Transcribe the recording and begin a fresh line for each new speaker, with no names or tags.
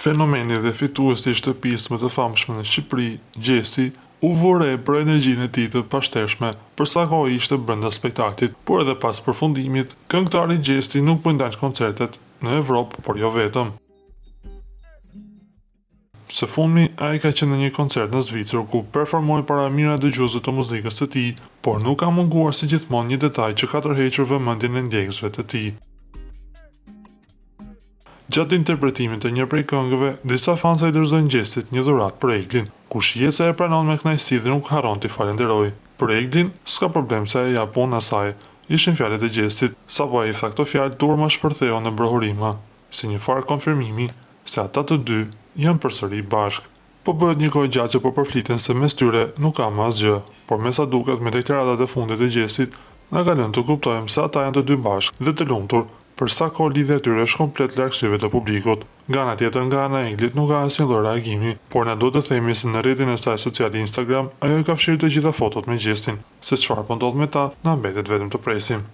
Fenomeni dhe fituesi i shtëpisë më të famshme në Shqipëri, Gjesti, u vore për energjinë e tij të pashteshme për sa kohë ishte brenda spektaklit, por edhe pas përfundimit, këngëtari Gjesti nuk po ndalë koncertet në Evropë, por jo vetëm. Së fundmi, ai ka qenë në një koncert në Zvicër ku performoi para mijëra dëgjuesve të muzikës së tij, por nuk ka munguar si gjithmonë një detaj që ka tërhequr vëmendjen e ndjekësve të tij. Gjatë interpretimit të një prej këngëve, disa fansa i dorëzojnë Gjestit një dhuratë për Eglin, ku shihet se e pranon me kënaqësi dhe nuk harron t'i falenderojë. Për Eglin, s'ka problem se ai ja punën asaj. Ishin fjalët e Gjestit, sapo ai tha këto fjalë turma shpërtheu në brohurima, si një farë konfirmimi se ata të dy janë përsëri bashkë. Po bëhet një kohë gjatë që po përfliten se mes tyre nuk ka më asgjë, por me sa duket me deklaratat e fundit të Gjestit, na ka lënë të kuptojmë se ata janë të dy bashkë dhe të lumtur. Për sa kohë lidhja e tyre është komplet larg syve të publikut. Nga ana tjetër, nga ana e Eglit nuk ka asnjë lloj reagimi, por na duhet të themi se në rrjetin e saj social Instagram ajo ka fshirë të gjitha fotot me Gjestin. Se çfarë po ndodh me ta, na mbetet vetëm të presim.